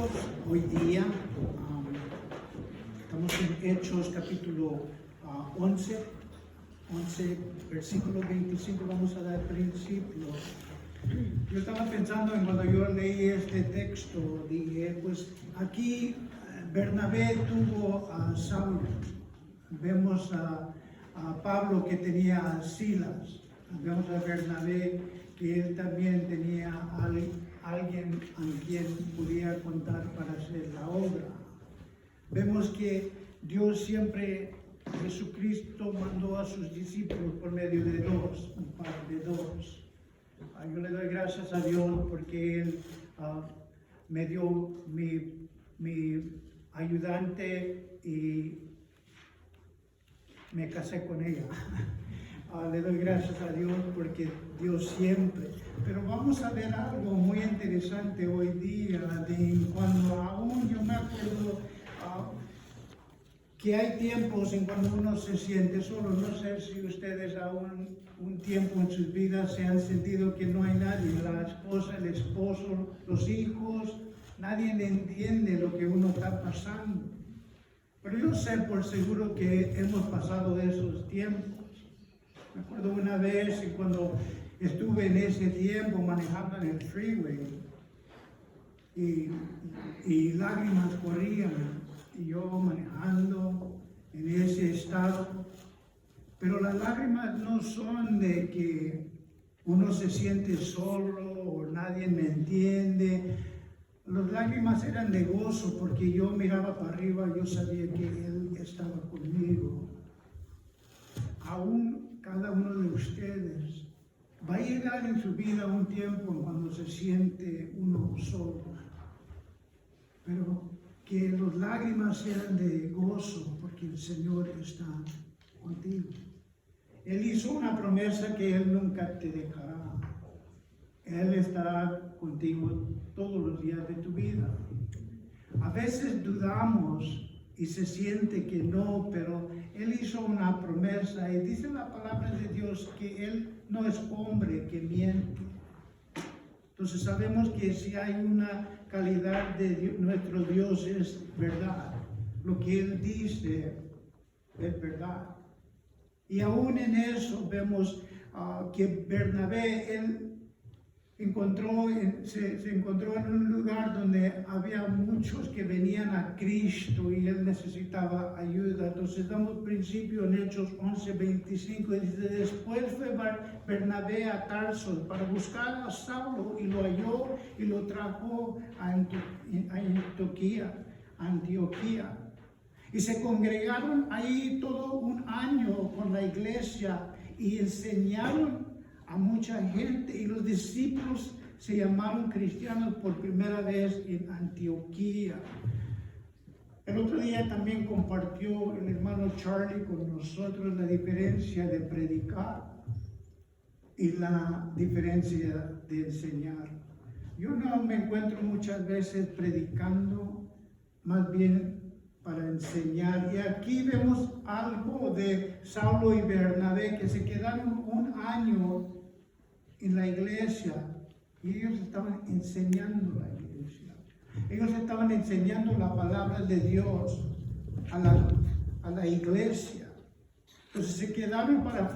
Dios hoy día. Estamos en Hechos capítulo 11, versículo 25. Vamos a dar principio. Yo estaba pensando en cuando yo leí este texto, dije, pues aquí Bernabé tuvo a Saulo. Vemos a Pablo que tenía a Silas. Vemos a Bernabé que él también tenía a alguien a quien podía contar para hacer la obra. Vemos que Dios siempre, Jesucristo mandó a sus discípulos por medio de dos, un par de dos. Yo le doy gracias a Dios porque Él me dio mi ayudante y me casé con ella. Le doy gracias a Dios porque Dios siempre. Pero vamos a ver algo muy interesante hoy día, de cuando aún yo me acuerdo que hay tiempos en cuando uno se siente solo. No sé si ustedes aún un tiempo en sus vidas se han sentido que no hay nadie, la esposa, el esposo, los hijos, nadie le entiende lo que uno está pasando. Pero yo sé por seguro que hemos pasado de esos tiempos. Me acuerdo una vez cuando estuve en ese tiempo manejando en el freeway y lágrimas corrían y yo manejando en ese estado. Pero las lágrimas no son de que uno se siente solo o nadie me entiende. Las lágrimas eran de gozo porque yo miraba para arriba, yo sabía que Él estaba conmigo. Aún cada uno de ustedes va a llegar en su vida un tiempo en cuando se siente uno solo, pero que las lágrimas sean de gozo porque el Señor está contigo. Él hizo una promesa que Él nunca te dejará. Él estará contigo todos los días de tu vida. A veces dudamos y se siente que no, pero Él hizo una promesa y dice la palabra de Dios que Él no es hombre que miente. Entonces sabemos que si hay una calidad de Dios, nuestro Dios es verdad. Lo que Él dice es verdad. Y aún en eso vemos que Bernabé, él se encontró en un lugar donde había muchos que venían a Cristo y él necesitaba ayuda. Entonces damos principio en Hechos 11:25 y dice: después fue Bernabé a Tarso para buscar a Saulo y lo halló y lo trajo a Antioquía. Y se congregaron ahí todo un año con la iglesia y enseñaron a mucha gente, y los discípulos se llamaron cristianos por primera vez en Antioquía. El otro día también compartió el hermano Charlie con nosotros la diferencia de predicar y la diferencia de enseñar. Yo no me encuentro muchas veces predicando, más bien para enseñar. Y aquí vemos algo de Saulo y Bernabé que se quedaron un año en la iglesia y ellos estaban enseñando la iglesia. Ellos estaban enseñando la palabra de Dios a la iglesia. Entonces se quedaron para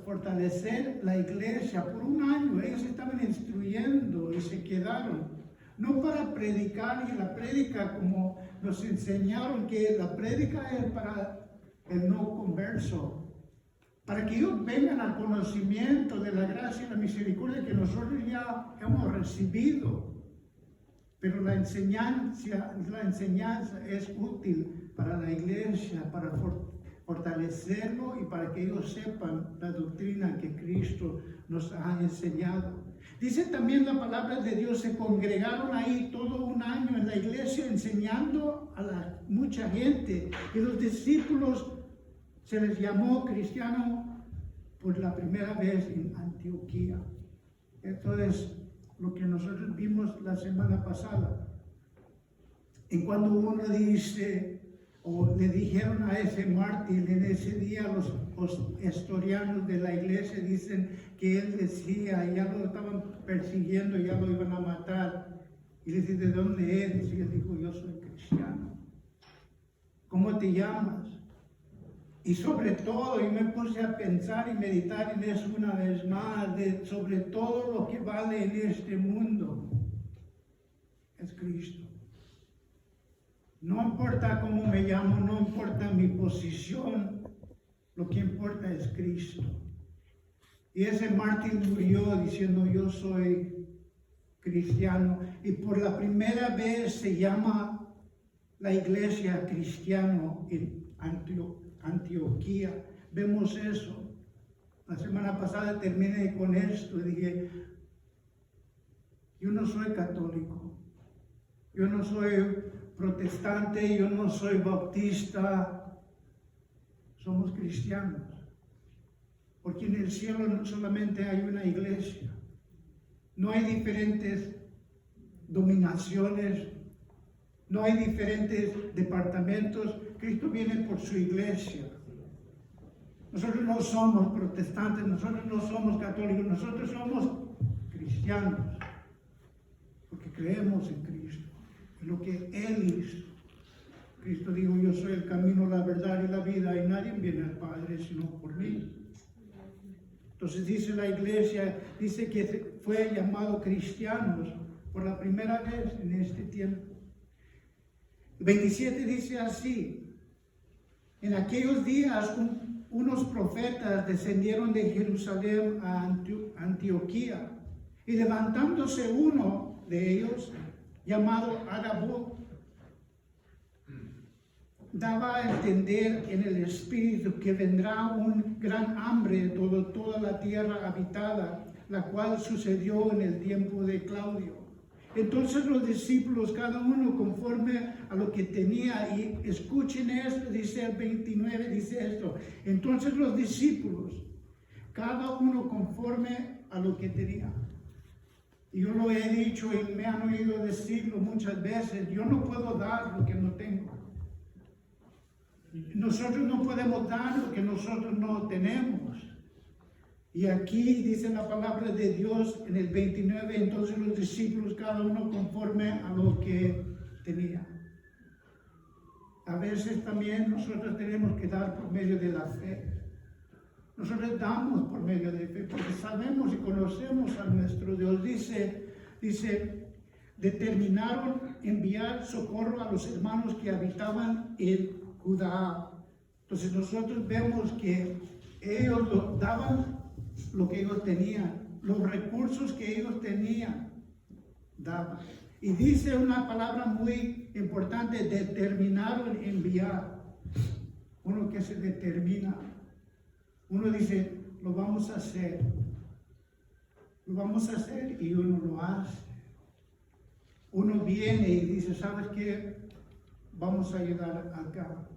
fortalecer la iglesia por un año. Ellos estaban instruyendo y se quedaron. No para predicar, y la prédica como nos enseñaron que la prédica es para el no converso, para que ellos vengan al conocimiento de la gracia y la misericordia que nosotros ya hemos recibido. Pero la enseñanza es útil para la iglesia, para fortalecerlo y para que ellos sepan la doctrina que Cristo nos ha enseñado. Dice también la palabra de Dios, se congregaron ahí todo un año en la iglesia enseñando a mucha gente. Y los discípulos se les llamó cristianos por la primera vez en Antioquía. Esto es lo que nosotros vimos la semana pasada. En cuando uno dice, o le dijeron a ese mártir en ese día, los historianos de la iglesia dicen que él decía, ya lo estaban persiguiendo, ya lo iban a matar. Y le dice, ¿de dónde eres? Y él dijo, yo soy cristiano. ¿Cómo te llamas? Y sobre todo, yo me puse a pensar y meditar en eso una vez más, sobre todo lo que vale en este mundo, es Cristo. No importa cómo me llamo, no importa mi posición, lo que importa es Cristo. Y ese mártir murió diciendo, yo soy cristiano. Y por la primera vez se llama la iglesia cristiano en Antioquía. Vemos eso. La semana pasada terminé con esto y dije, yo no soy católico, yo no soy protestante, yo no soy bautista, somos cristianos. Porque en el cielo no solamente hay una iglesia, no hay diferentes dominaciones, no hay diferentes departamentos. Cristo viene por su iglesia. Nosotros no somos protestantes, nosotros no somos católicos, nosotros somos cristianos, porque creemos en Cristo, en lo que Él hizo. Cristo dijo, yo soy el camino, la verdad y la vida, y nadie viene al Padre sino por mí. Entonces dice la iglesia, dice que fue llamado cristianos por la primera vez en este tiempo. 27 dice así, en aquellos días unos profetas descendieron de Jerusalén a Antioquía, y levantándose uno de ellos, llamado Agabo, daba a entender en el Espíritu que vendrá un gran hambre de toda la tierra habitada, la cual sucedió en el tiempo de Claudio. Entonces los discípulos, cada uno conforme a lo que tenía, y escuchen esto, dice el 29, dice esto, entonces los discípulos, cada uno conforme a lo que tenía. Y yo lo he dicho y me han oído decirlo muchas veces, yo no puedo dar lo que no tengo. Nosotros no podemos dar lo que nosotros no tenemos. Y aquí dice la palabra de Dios en el 29, entonces los discípulos, cada uno conforme a lo que tenía. A veces también nosotros tenemos que dar por medio de la fe. Nosotros damos por medio de fe, porque sabemos y conocemos a nuestro Dios. Dice, determinaron enviar socorro a los hermanos que habitaban en Judá. Entonces nosotros vemos que ellos daban lo que ellos tenían, los recursos que ellos tenían, daban. Y dice una palabra muy importante, determinaron enviar. Uno que se determina, uno dice, lo vamos a hacer y uno lo hace. Uno viene y dice, ¿sabes qué? Vamos a ayudar acá.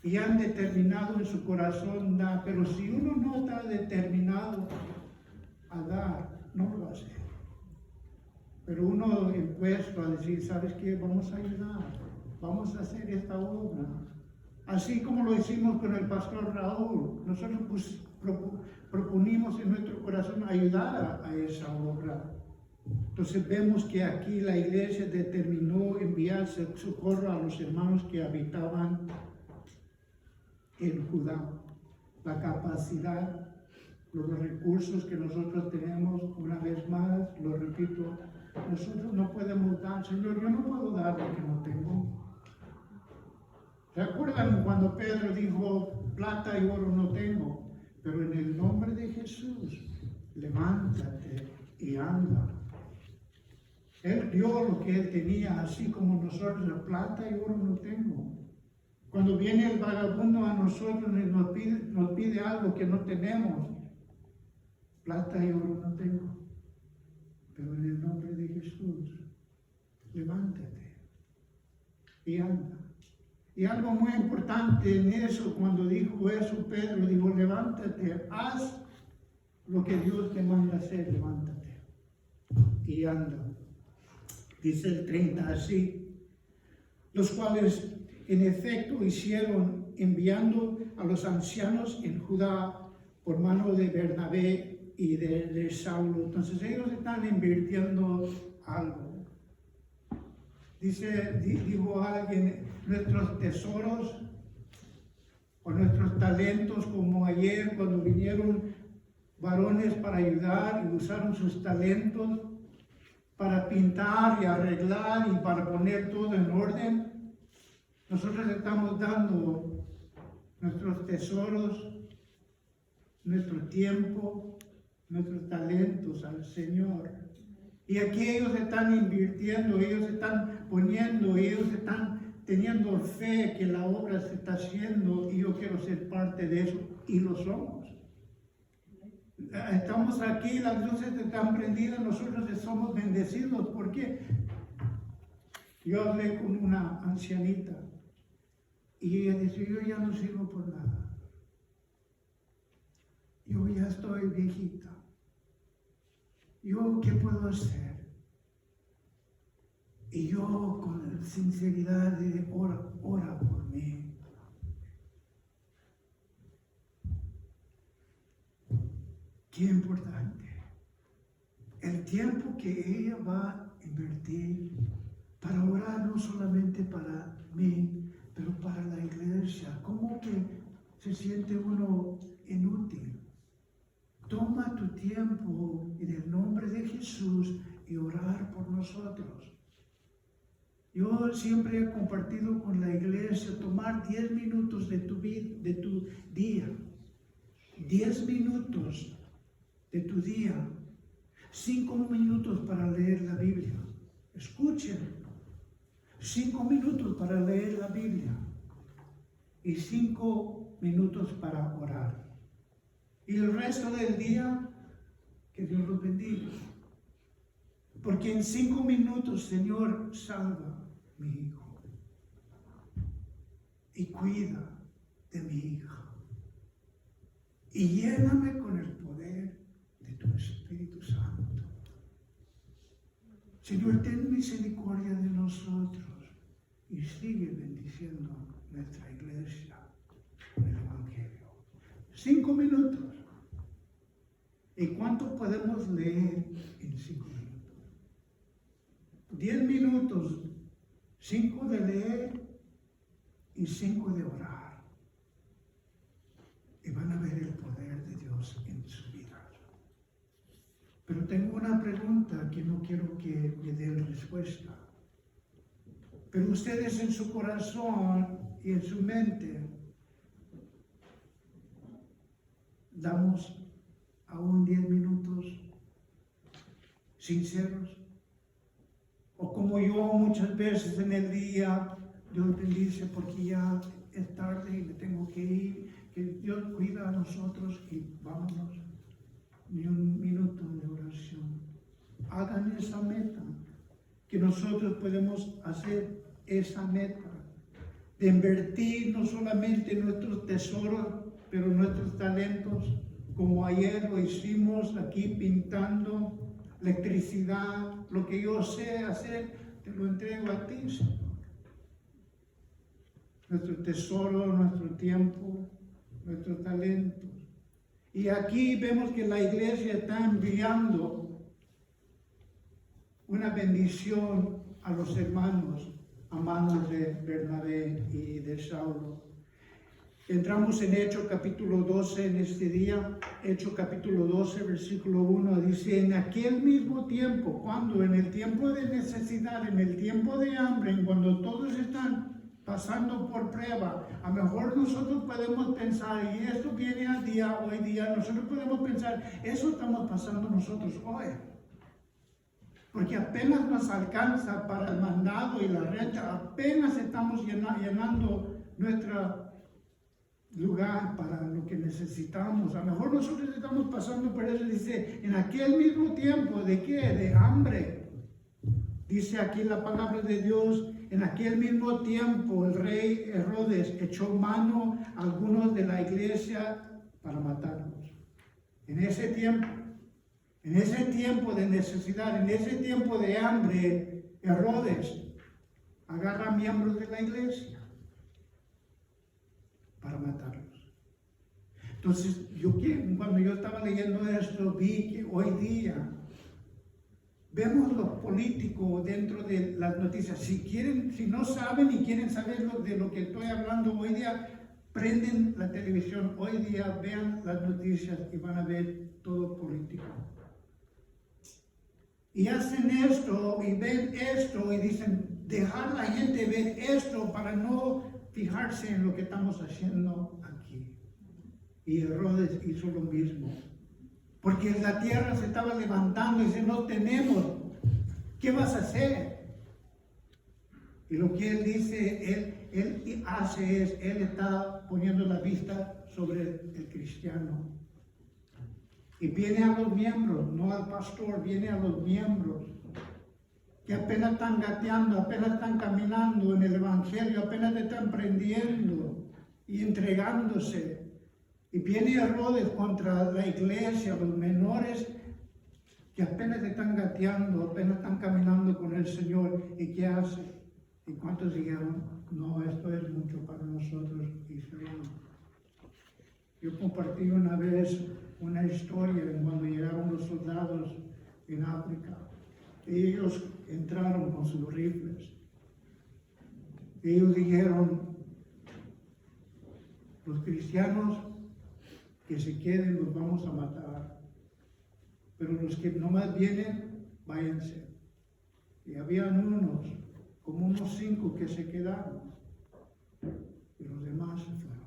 Y han determinado en su corazón dar, pero si uno no está determinado a dar, no lo va a hacer. Pero uno impuesto a decir, ¿sabes qué? Vamos a ayudar, vamos a hacer esta obra. Así como lo hicimos con el pastor Raúl, nosotros propunimos en nuestro corazón ayudar a esa obra. Entonces vemos que aquí la iglesia determinó enviar socorro a los hermanos que habitaban en Judá. La capacidad, los recursos que nosotros tenemos, una vez más, lo repito, nosotros no podemos dar, Señor, yo no puedo dar lo que no tengo. ¿Se acuerdan cuando Pedro dijo, plata y oro no tengo, pero en el nombre de Jesús, levántate y anda? Él dio lo que él tenía, así como nosotros, la plata y oro no tengo. Cuando viene el vagabundo a nosotros y nos pide algo que no tenemos, plata y oro no tengo, pero en el nombre de Jesús, levántate y anda. Y algo muy importante en eso, cuando dijo eso Pedro, dijo, levántate, haz lo que Dios te manda hacer, levántate y anda. Dice el 30 así, los cuales en efecto hicieron enviando a los ancianos en Judá por mano de Bernabé y de Saulo. Entonces ellos están invirtiendo algo. Dijo alguien, nuestros tesoros o nuestros talentos, como ayer cuando vinieron varones para ayudar y usaron sus talentos para pintar y arreglar y para poner todo en orden. Nosotros estamos dando nuestros tesoros, nuestro tiempo, nuestros talentos al Señor. Y aquí ellos están invirtiendo, ellos están poniendo, ellos están teniendo fe que la obra se está haciendo y yo quiero ser parte de eso y lo somos. Estamos aquí, las luces están prendidas, nosotros somos bendecidos. ¿Por qué? Yo hablé con una ancianita y ella dice, yo ya no sirvo por nada. Yo ya estoy viejita. ¿Yo qué puedo hacer? Y yo con sinceridad le dije, ora por mí. Qué importante. El tiempo que ella va a invertir para orar no solamente para mí, pero para la iglesia. ¿Cómo que se siente uno inútil? Toma tu tiempo en el nombre de Jesús y orar por nosotros. Yo siempre he compartido con la iglesia tomar 10 minutos de tu día. 10 minutos de tu día. 5 minutos para leer la Biblia. Escuchen. 5 minutos para leer la Biblia. Y 5 minutos para orar. Y el resto del día, que Dios los bendiga. Porque en 5 minutos, Señor, salva mi hijo. Y cuida de mi hija. Y lléname con el poder de tu Espíritu Santo. Señor, ten misericordia de nosotros. Y sigue bendiciendo nuestra iglesia con el Evangelio. 5 minutos. ¿Y cuánto podemos leer en 5 minutos? 10 minutos, 5 de leer y 5 de orar. Y van a ver el poder de Dios en su vida. Pero tengo una pregunta que no quiero que me den respuesta. Pero ustedes en su corazón y en su mente damos aún 10 minutos sinceros, o como yo muchas veces en el día, Dios bendice porque ya es tarde y me tengo que ir, que Dios cuida a nosotros y vámonos, ni un minuto de oración. Hagan esa meta, que nosotros podemos hacer esa meta, de invertir no solamente nuestros tesoros, pero nuestros talentos, como ayer lo hicimos aquí pintando, electricidad, lo que yo sé hacer, te lo entrego a ti, Señor. Nuestro tesoro, nuestro tiempo, nuestros talentos. Y aquí vemos que la iglesia está enviando una bendición a los hermanos a manos de Bernabé y de Saulo. Entramos en Hechos capítulo 12 en este día. Hechos capítulo 12, versículo 1, dice, en aquel mismo tiempo, cuando en el tiempo de necesidad, en el tiempo de hambre, en cuando todos están pasando por prueba, a lo mejor nosotros podemos pensar, y esto viene al día, hoy día, nosotros podemos pensar, eso estamos pasando nosotros hoy. Porque apenas nos alcanza para el mandado y la renta, apenas estamos llenando nuestra lugar para lo que necesitamos. A lo mejor nosotros estamos pasando por eso. Dice, en aquel mismo tiempo, ¿de qué? De hambre. Dice aquí la palabra de Dios, en aquel mismo tiempo el rey Herodes echó mano a algunos de la iglesia para matarlos. En ese tiempo de necesidad, en ese tiempo de hambre, Herodes agarra miembros de la iglesia para matarlos. Entonces, cuando yo estaba leyendo esto, vi que hoy día Vemos lo político dentro de las noticias. Si no saben y quieren saber de lo que estoy hablando hoy día, prenden la televisión hoy día, vean las noticias y van a ver todo político. Y hacen esto y ven esto y dicen, dejar a la gente ver esto para no fijarse en lo que estamos haciendo aquí. Y Herodes hizo lo mismo. Porque la tierra se estaba levantando y dice, no tenemos, ¿qué vas a hacer? Y lo que él dice, él hace es, él está poniendo la vista sobre el cristiano. Y viene a los miembros, no al pastor, viene a los miembros que apenas están gateando, apenas están caminando en el evangelio, apenas están aprendiendo y entregándose. Y viene Herodes contra la iglesia, los menores que apenas están gateando, apenas están caminando con el Señor. ¿Y qué hace? ¿Y cuántos dijeron, no, esto es mucho para nosotros? Y se van. Yo compartí una vez una historia de cuando llegaron los soldados en África. Y ellos entraron con sus rifles. Ellos dijeron, los cristianos que se queden los vamos a matar, pero los que nomás vienen, váyanse. Y habían como unos 5 que se quedaron, y los demás se fueron.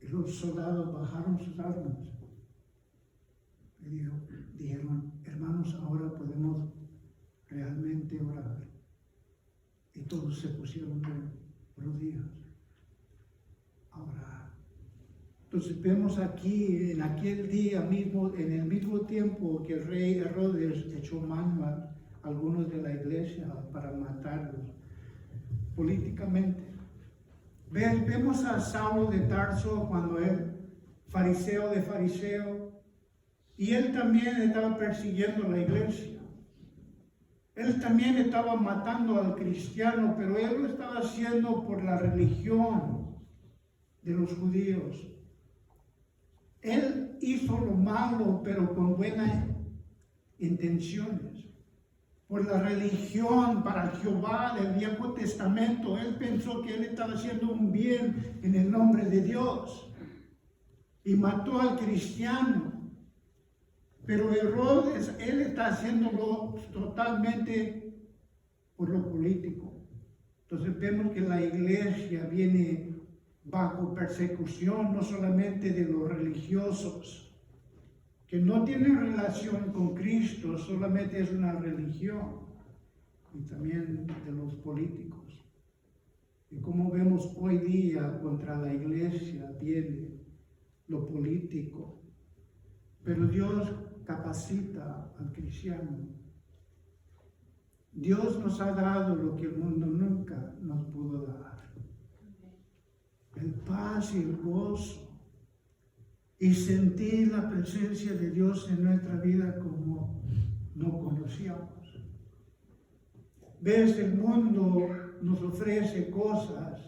Y los soldados bajaron sus armas y dijeron, hermanos, ahora podemos realmente orar. Y todos se pusieron de rodillas a orar. Entonces vemos aquí, en aquel día mismo, en el mismo tiempo que el rey Herodes echó mano a algunos de la iglesia para matarlos políticamente. Vemos a Saulo de Tarso cuando él, fariseo de fariseo, y él también estaba persiguiendo la iglesia. Él también estaba matando al cristiano, pero él lo estaba haciendo por la religión de los judíos. Él hizo lo malo, pero con buenas intenciones. Por la religión para Jehová del Viejo Testamento, él pensó que él estaba haciendo un bien en el nombre de Dios. Y mató al cristiano. Pero Herodes, él está haciéndolo totalmente por lo político. Entonces vemos que la iglesia viene bajo persecución, no solamente de los religiosos, que no tienen relación con Cristo, solamente es una religión, y también de los políticos. Y como vemos hoy día contra la iglesia viene lo político, pero Dios capacita al cristiano. Dios nos ha dado lo que el mundo nunca nos pudo dar. El paz y el gozo, y sentir la presencia de Dios en nuestra vida como no conocíamos. Ves, el mundo nos ofrece cosas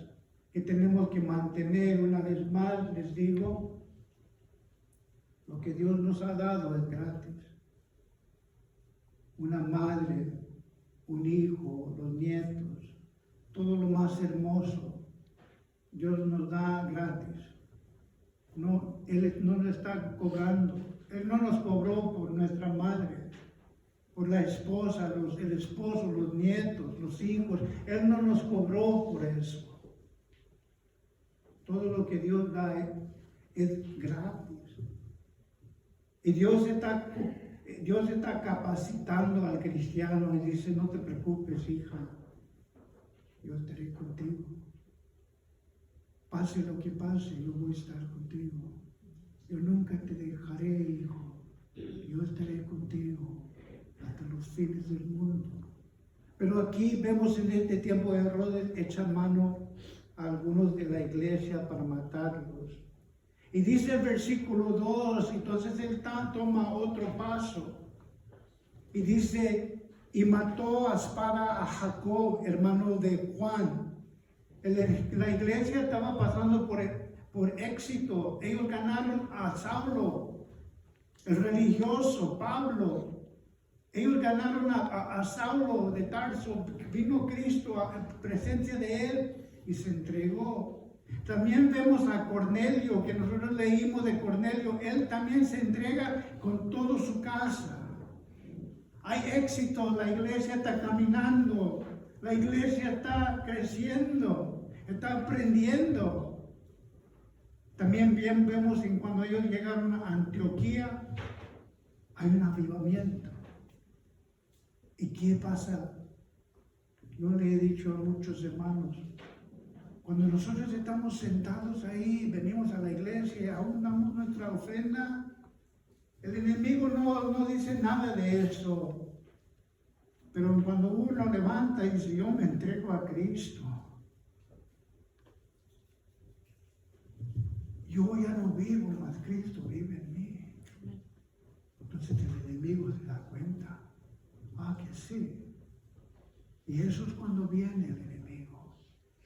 que tenemos que mantener. Una vez más les digo, lo que Dios nos ha dado es gratis. Una madre, un hijo, los nietos, todo lo más hermoso, Dios nos da gratis. No, Él no nos está cobrando. Él no nos cobró por nuestra madre, por la esposa, el esposo, los nietos, los hijos. Él no nos cobró por eso. Todo lo que Dios da es gratis. Y Dios está capacitando al cristiano y dice, no te preocupes, hija, yo estaré contigo. Pase lo que pase, yo voy a estar contigo. Yo nunca te dejaré, hijo. Yo estaré contigo hasta los fines del mundo. Pero aquí vemos en este tiempo de Herodes echa mano a algunos de la iglesia para matarlos. Y dice el versículo 2, entonces él toma otro paso. Y dice, y mató a espada a Jacob, hermano de Juan. La iglesia estaba pasando por éxito. Ellos ganaron a Saulo, el religioso, Pablo. Ellos ganaron a Saulo de Tarso, vino Cristo a presencia de él y se entregó. También vemos a Cornelio, que nosotros leímos de Cornelio, él también se entrega con toda su casa. Hay éxito, la iglesia está caminando, la iglesia está creciendo, está aprendiendo. También bien vemos en cuando ellos llegaron a Antioquía, hay un avivamiento. ¿Y qué pasa? Yo le he dicho a muchos hermanos, cuando nosotros estamos sentados ahí, venimos a la iglesia, aún damos nuestra ofrenda, el enemigo no dice nada de eso. Pero cuando uno levanta y dice, yo me entrego a Cristo, yo ya no vivo, más Cristo vive en mí. Entonces el enemigo se da cuenta, que sí. Y eso es cuando viene el enemigo,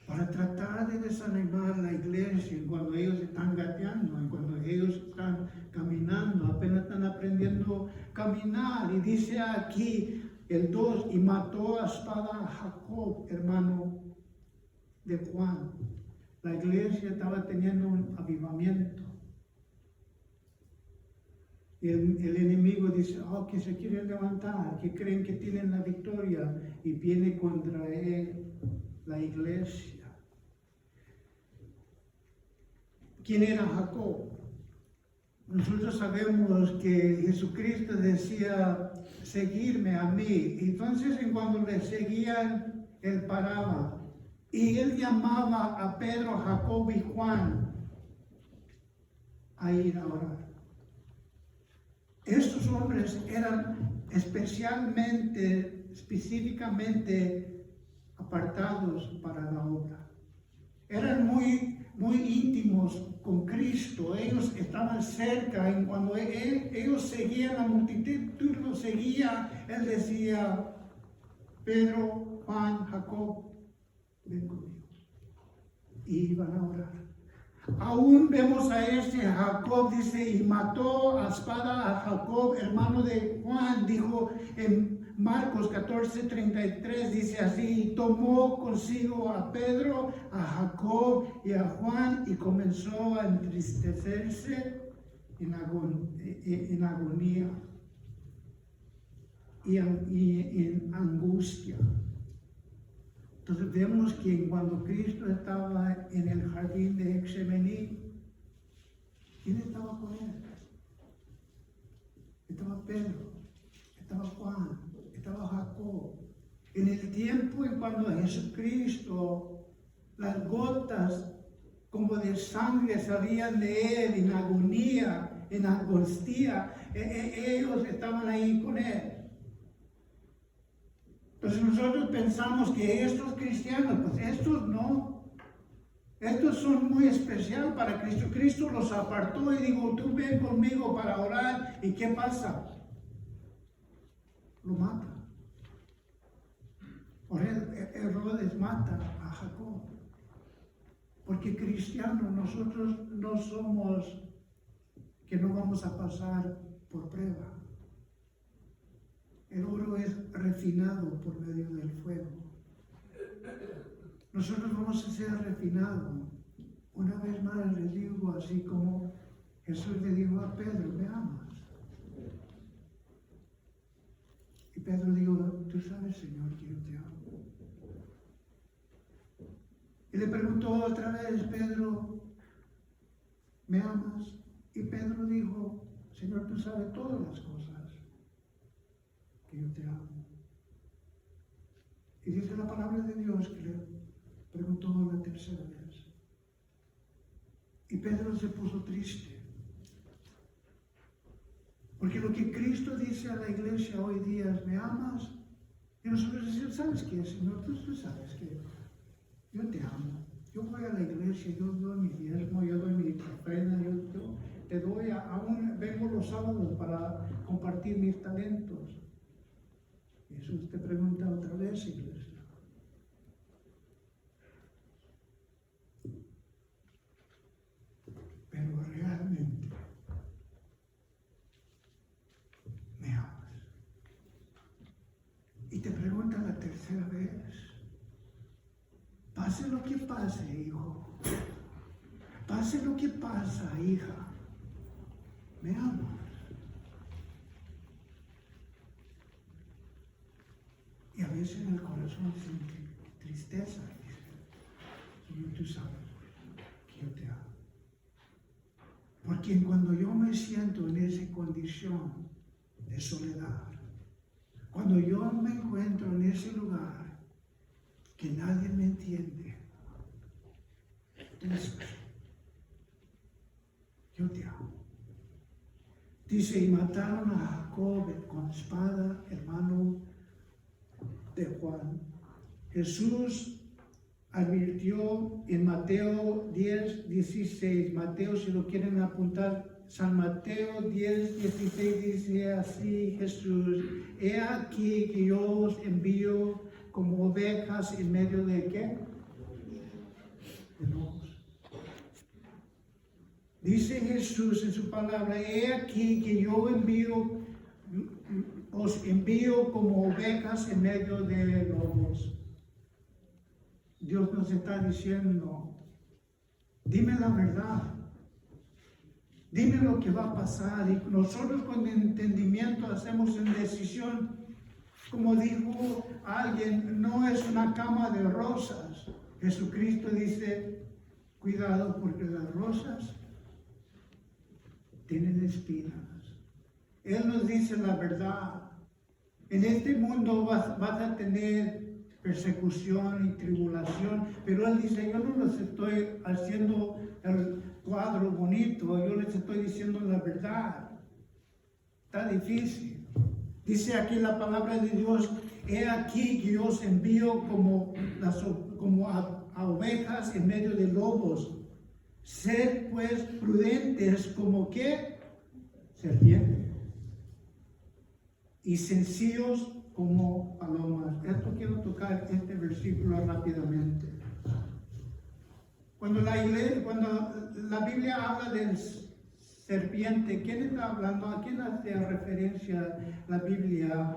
para tratar de desanimar la iglesia, cuando ellos están gateando, cuando ellos están caminando, apenas están aprendiendo a caminar. Y dice aquí el 2, y mató a espada a Jacob, hermano de Juan. La iglesia estaba teniendo un avivamiento. Y el enemigo dice, que se quieren levantar, que creen que tienen la victoria, y viene contra él la iglesia. ¿Quién era Jacob? Nosotros sabemos que Jesucristo decía, seguirme a mí. Entonces, cuando le seguían, él paraba. Y él llamaba a Pedro, Jacob y Juan a ir a orar. Estos hombres eran específicamente apartados para la obra. Eran muy íntimos con Cristo. Ellos estaban cerca. Y cuando ellos seguían, la multitud los seguía, él decía, Pedro, Juan, Jacob, ven conmigo. Y iban a orar. Aún vemos a Jacob, dice, y mató a espada a Jacob, hermano de Juan, dijo en Marcos 14:33, dice así, y tomó consigo a Pedro, a Jacob y a Juan, y comenzó a entristecerse en agonía y en angustia. Entonces vemos que cuando Cristo estaba en el jardín de Getsemaní, ¿quién estaba con él? Estaba Pedro, estaba Juan, estaba Jacob. En el tiempo en cuando Jesucristo, las gotas como de sangre salían de él en agonía, en angustia, ellos estaban ahí con él. Entonces nosotros pensamos que estos cristianos, pues estos no. Estos son muy especial para Cristo. Cristo los apartó y dijo, tú ven conmigo para orar. ¿Y qué pasa? Lo mata. Por eso Herodes mata a Jacob. Porque cristianos nosotros no somos que no vamos a pasar por prueba. El oro es refinado por medio del fuego. Nosotros vamos a ser refinados. Una vez más les digo, así como Jesús le dijo a Pedro, ¿me amas? Y Pedro dijo, tú sabes, Señor, que yo te amo. Y le preguntó otra vez, Pedro, ¿me amas? Y Pedro dijo, Señor, tú sabes todas las cosas. Que yo te amo. Y dice la palabra de Dios que le preguntó la tercera vez. Y Pedro se puso triste. Porque lo que Cristo dice a la iglesia hoy día es, ¿me amas? Y nosotros decimos, ¿sabes qué, Señor? Tú sabes que yo te amo. Yo voy a la iglesia, yo doy mi diezmo, yo doy mi ofrenda, yo te doy, aún vengo los sábados para compartir mis talentos. Jesús te pregunta otra vez, iglesia. Pero realmente me amas. tercera vez. Pase lo que pase, hijo. Pase lo que pasa, hija. Me amas. Y a veces en el corazón siente tristeza. Dice, Señor, tú sabes que yo te amo. Porque cuando yo me siento en esa condición de soledad, cuando yo me encuentro en ese lugar que nadie me entiende, entonces yo te amo. Dice, y mataron a Jacob con espada, hermano de Juan. Jesús advirtió en Mateo 10, 16. Mateo, si lo quieren apuntar, San Mateo 10, 16 dice así Jesús: he aquí que yo os envío como ovejas en medio de ¿qué? De lobos. Dice Jesús en su palabra: he aquí que yo os envío como ovejas en medio de lobos. Dios nos está diciendo, dime la verdad, dime lo que va a pasar. Y nosotros con entendimiento hacemos una decisión. Como dijo alguien, no es una cama de rosas. Jesucristo dice, cuidado porque las rosas tienen espinas. Él nos dice la verdad. En este mundo vas a tener persecución y tribulación, pero Él dice, yo no les estoy haciendo el cuadro bonito, yo les estoy diciendo la verdad. Está difícil. Dice aquí la palabra de Dios, he aquí que yo os envío como a ovejas en medio de lobos. Sed pues prudentes como ¿qué? Serpientes. Y sencillos como palomas. Esto quiero tocar este versículo rápidamente. Cuando la Biblia habla de serpiente, ¿quién está hablando? ¿A quién hace referencia la Biblia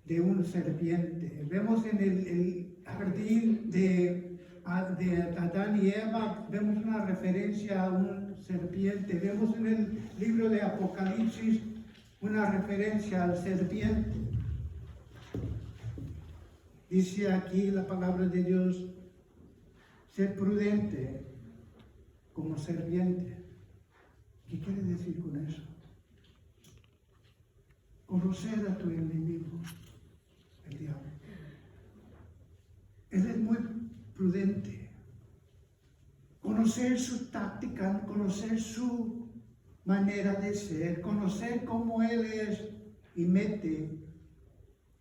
de un serpiente? Vemos en el jardín de Adán y Eva, vemos una referencia a un serpiente. Vemos en el libro de Apocalipsis una referencia al serpiente. Dice aquí la palabra de Dios, ser prudente como serpiente. ¿Qué quiere decir con eso? Conocer a tu enemigo, el diablo. Él es muy prudente. Conocer su táctica, conocer su manera de ser, conocer cómo Él es y mete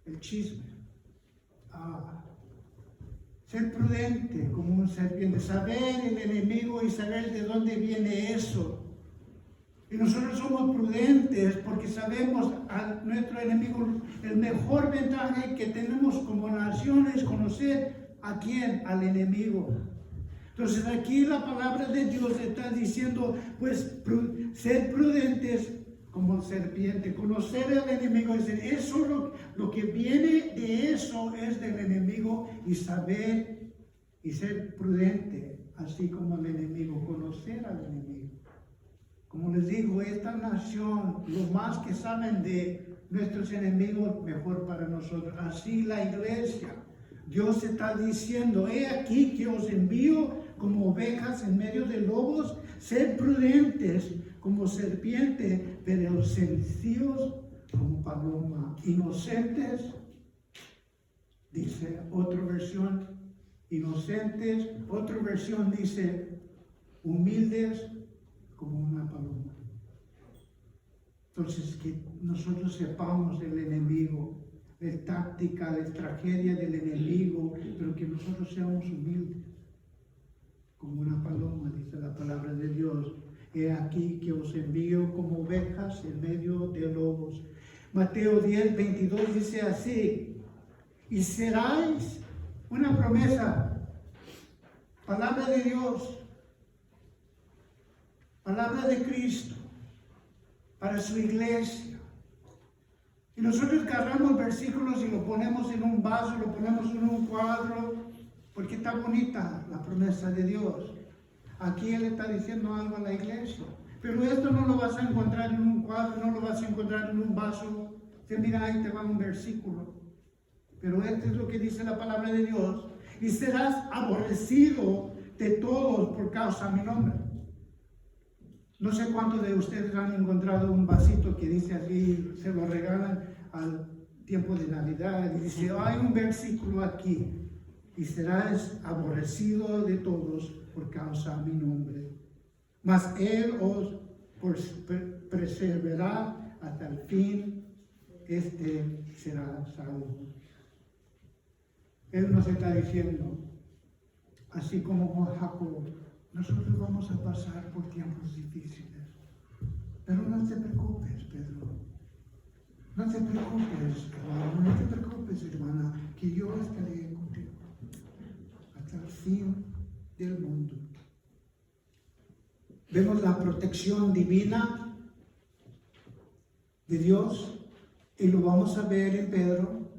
el chisme. Ser prudente como un serpiente, saber el enemigo y saber de dónde viene eso. Y nosotros somos prudentes porque sabemos a nuestro enemigo. El mejor ventaja que tenemos como nación es conocer a quién, al enemigo. Entonces aquí la palabra de Dios está diciendo, pues, ser prudentes como el serpiente, conocer al enemigo, decir, eso lo que viene de eso es del enemigo, y saber y ser prudente, así como el enemigo, conocer al enemigo. Como les digo, esta nación, los más que saben de nuestros enemigos, mejor para nosotros. Así la iglesia, Dios está diciendo, he aquí que os envío como ovejas en medio de lobos, sed prudentes como serpiente, pero sencillos como paloma, inocentes, dice otra versión, inocentes, otra versión dice humildes como una paloma. Entonces, que nosotros sepamos del enemigo, la táctica, la tragedia del enemigo, pero que nosotros seamos humildes como una paloma, dice la palabra de Dios. He aquí que os envío como ovejas en medio de lobos. Mateo 10, 22 dice así, y seráis, una promesa, palabra de Dios, palabra de Cristo, para su iglesia. Y nosotros agarramos versículos y lo ponemos en un vaso, lo ponemos en un cuadro, porque está bonita la promesa de Dios. Aquí Él está diciendo algo a la iglesia. Pero esto no lo vas a encontrar en un cuadro, no lo vas a encontrar en un vaso. Mira, ahí te va un versículo. Pero esto es lo que dice la palabra de Dios. Y serás aborrecido de todos por causa de mi nombre. No sé cuántos de ustedes han encontrado un vasito que dice así, se lo regalan al tiempo de Navidad. Y dice, hay un versículo aquí. Y serás aborrecido de todos por causa de mi nombre. Mas Él os preservará hasta el fin, este será salvo. Él nos está diciendo, así como con Jacob, nosotros vamos a pasar por tiempos difíciles. Pero no te preocupes, Pedro. No te preocupes, hermano, no te preocupes, hermana, que yo estaré contigo hasta el fin del mundo. Vemos la protección divina de Dios y lo vamos a ver en Pedro.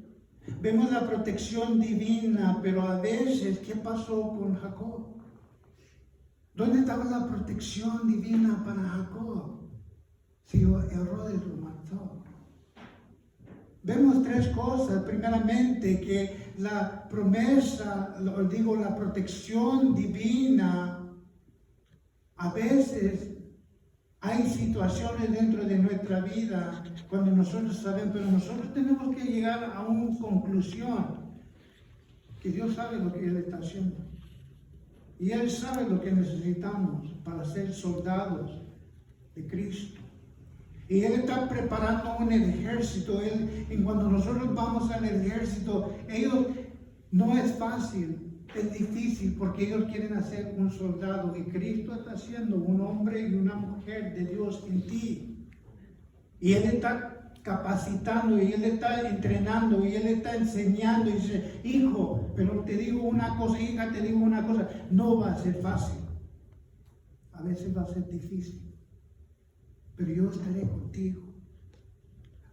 Vemos la protección divina, pero a veces, ¿qué pasó con Jacob? ¿Dónde estaba la protección divina para Jacob? Si Herodes lo mató. Vemos tres cosas. Primeramente, que la promesa, la protección divina, a veces hay situaciones dentro de nuestra vida cuando nosotros sabemos, pero nosotros tenemos que llegar a una conclusión, que Dios sabe lo que Él está haciendo. Y Él sabe lo que necesitamos para ser soldados de Cristo. Y Él está preparando un ejército. Y cuando nosotros vamos al ejército, no es fácil. Es difícil porque ellos quieren hacer un soldado y Cristo está haciendo un hombre y una mujer de Dios en ti. Y Él está capacitando y Él está entrenando y Él está enseñando y dice, hijo, pero te digo una cosa, hija, te digo una cosa, no va a ser fácil. A veces va a ser difícil, pero yo estaré contigo.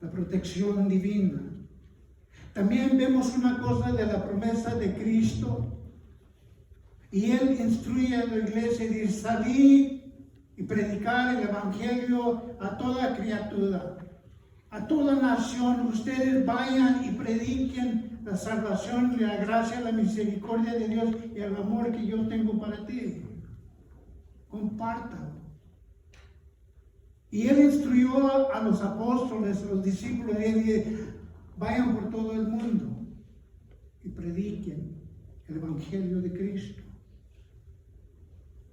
La protección divina. También vemos una cosa de la promesa de Cristo. Y Él instruye a la iglesia y dice, salid y predicar el evangelio a toda criatura, a toda nación. Ustedes vayan y prediquen la salvación, la gracia, la misericordia de Dios y el amor que yo tengo para ti. Compártalo. Y Él instruyó a los apóstoles, a los discípulos, y Él dice, vayan por todo el mundo y prediquen el evangelio de Cristo.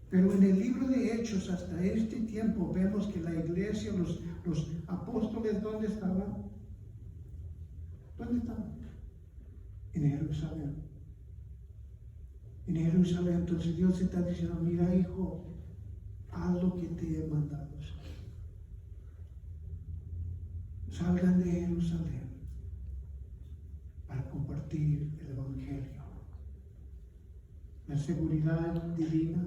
Pero en el libro de Hechos, hasta este tiempo, vemos que la iglesia, los apóstoles, ¿dónde estaban? ¿Dónde estaban? En Jerusalén. En Jerusalén. Entonces Dios está diciendo, mira, hijo, haz lo que te he mandado. Salgan de Jerusalén para compartir el evangelio. La seguridad divina.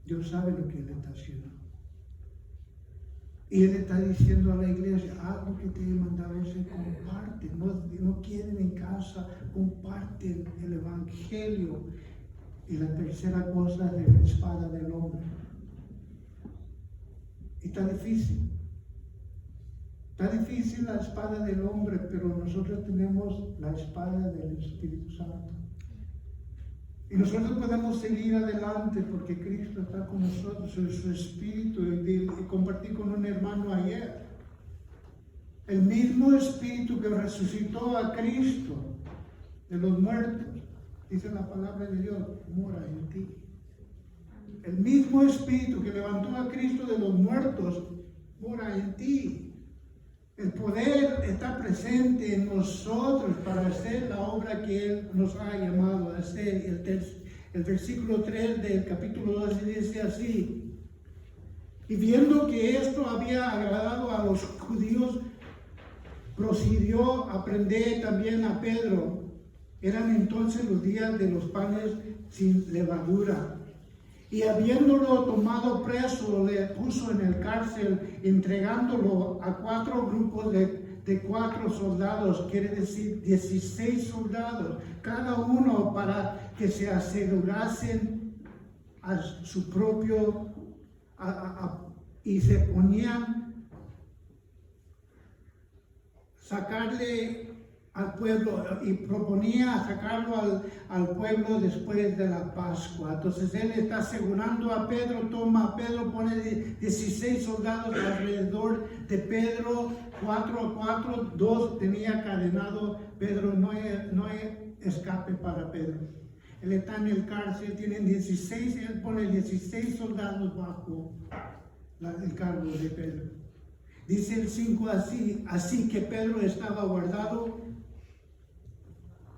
Dios sabe lo que Él está haciendo. Y Él está diciendo a la iglesia, haz lo que te he mandado, se comparte. No queden en casa, comparten el evangelio. Y la tercera cosa es la espada del hombre. Y está difícil. Está difícil la espada del hombre, pero nosotros tenemos la espada del Espíritu Santo. Y nosotros podemos seguir adelante porque Cristo está con nosotros en su espíritu. Y compartí con un hermano ayer. El mismo espíritu que resucitó a Cristo de los muertos, dice la palabra de Dios, mora en ti. El mismo espíritu que levantó a Cristo de los muertos, mora en ti. El poder está presente en nosotros para hacer la obra que Él nos ha llamado a hacer. El versículo 3 del capítulo 12 dice así: y viendo que esto había agradado a los judíos, prosiguió a aprender también a Pedro. Eran entonces los días de los panes sin levadura. Y habiéndolo tomado preso, le puso en el cárcel, entregándolo a 4 grupos de de 4 soldados, quiere decir 16 soldados, cada uno para que se asegurasen a su propio, y se ponían sacarle al pueblo y proponía sacarlo al pueblo después de la Pascua. Entonces él está asegurando a Pedro, toma a Pedro, pone 16 soldados alrededor de Pedro, 4 a 4, 2 tenía cadenado Pedro, no hay escape para Pedro. Él está en el cárcel, tienen 16, él pone 16 soldados bajo el cargo de Pedro. Dice el 5 así que Pedro estaba guardado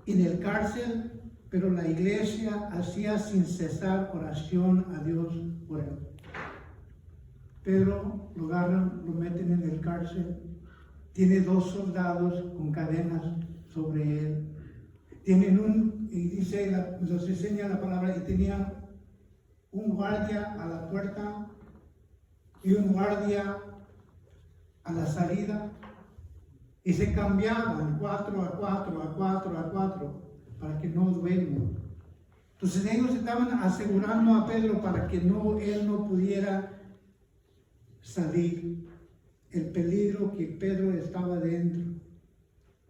en el cárcel, pero la iglesia hacía sin cesar oración a Dios por él. Pedro lo agarran, lo meten en el cárcel, tiene 2 soldados con cadenas sobre él. Tienen y dice, nos enseña la palabra, y tenían un guardia a la puerta y un guardia a la salida, y se cambiaban 4 a 4, a 4 a 4, para que no duerman. Entonces ellos estaban asegurando a Pedro para que él no pudiera salir, el peligro que Pedro estaba dentro.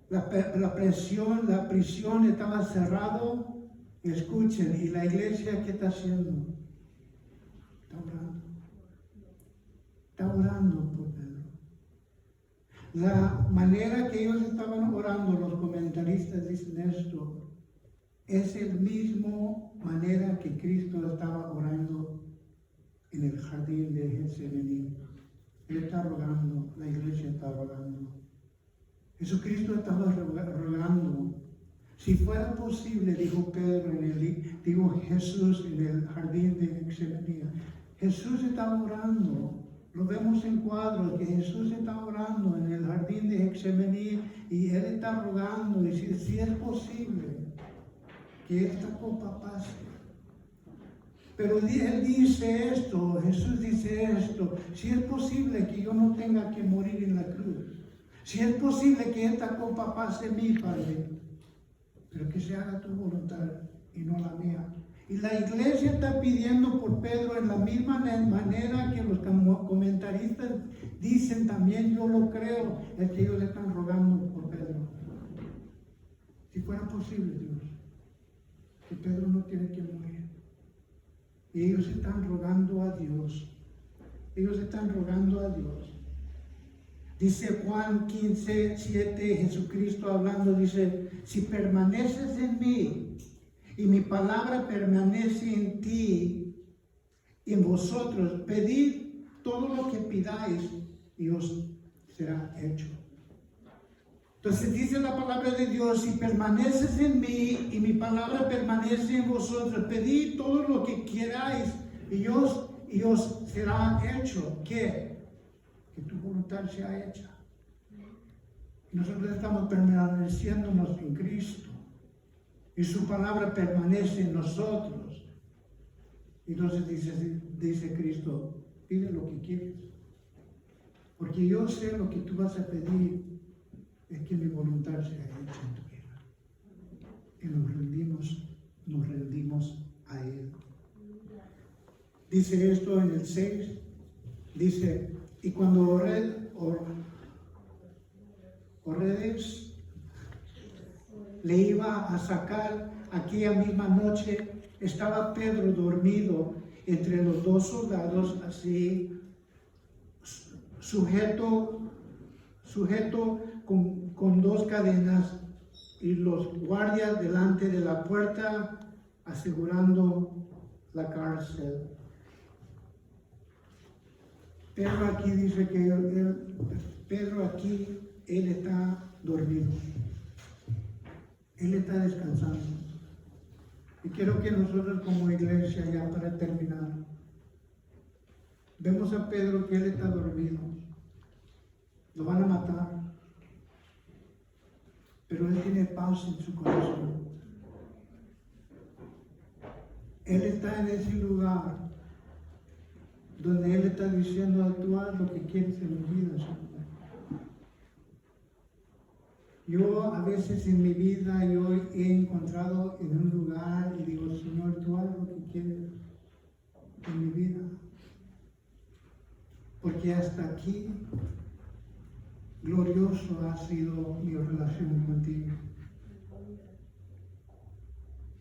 La prisión estaba cerrado. Escuchen, y la iglesia, ¿qué está haciendo? Está orando. Está orando por Pedro. La manera que ellos estaban orando, los comentaristas dicen esto, es el mismo manera que Cristo estaba orando en el jardín de Getsemaní. Él está rogando, la iglesia está rogando. Jesucristo estaba rogando. Si fuera posible, dijo Pedro, dijo Jesús en el jardín de Getsemaní. Jesús estaba orando. Lo vemos en cuadros que Jesús está orando en el jardín de Getsemaní y Él está rogando. Y si es posible que esta copa pase. Pero Él dice esto, Jesús dice esto, si es posible que yo no tenga que morir en la cruz. Si es posible que esta copa pase mi Padre, pero que se haga tu voluntad y no la mía. Y la iglesia está pidiendo por Pedro en la misma manera que los comentaristas dicen también, yo lo creo, es que ellos están rogando por Pedro. Si fuera posible, Dios, que Pedro no tiene que morir. Y ellos están rogando a Dios. Ellos están rogando a Dios. Dice Juan 15, 7, Jesucristo hablando, dice, si permaneces en mí y mi palabra permanece en ti y en vosotros, pedid todo lo que pidáis y os será hecho. Entonces dice la palabra de Dios, si permaneces en mí y mi palabra permanece en vosotros, pedid todo lo que queráis y os será hecho. ¿Qué? Que tu voluntad sea hecha. Nosotros estamos permaneciéndonos en Cristo y su palabra permanece en nosotros. Entonces dice Cristo, pide lo que quieres, porque yo sé lo que tú vas a pedir es que mi voluntad sea hecha en tu vida. Y nos rendimos a Él. Dice esto en el 6, dice, y cuando Oredes le iba a sacar aquella misma noche, estaba Pedro dormido entre los 2 soldados, así, sujeto con 2 cadenas, y los guardias delante de la puerta asegurando la cárcel. Pedro aquí dice que él está dormido. Él está descansando. Y quiero que nosotros como iglesia, ya para terminar, vemos a Pedro que él está dormido. Lo van a matar. Pero él tiene paz en su corazón. Él está en ese lugar donde Él está diciendo, tú haz lo que quieres en mi vida, Señor. Yo a veces en mi vida yo he encontrado en un lugar y digo, Señor, tú haz lo que quieres en mi vida. Porque hasta aquí glorioso ha sido mi relación contigo.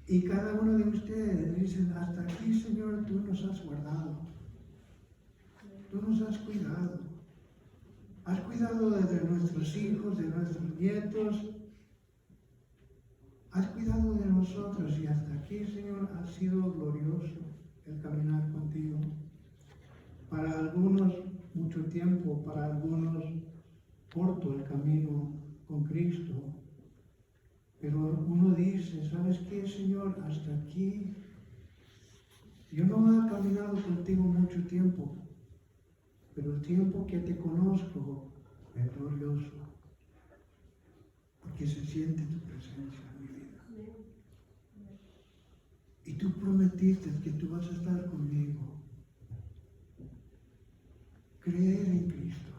Y cada uno de ustedes dicen, hasta aquí, Señor, tú nos has guardado. Tú nos has cuidado. Has cuidado de nuestros hijos, de nuestros nietos. Has cuidado de nosotros y hasta aquí, Señor, ha sido glorioso el caminar contigo. Para algunos mucho tiempo, para algunos corto el camino con Cristo. Pero uno dice, ¿sabes qué, Señor? Hasta aquí. Yo no he caminado contigo mucho tiempo, pero el tiempo que te conozco es glorioso, porque se siente tu presencia en mi vida. Y tú prometiste que tú vas a estar conmigo. Creer en Cristo.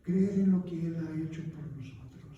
Creer en lo que Él ha hecho por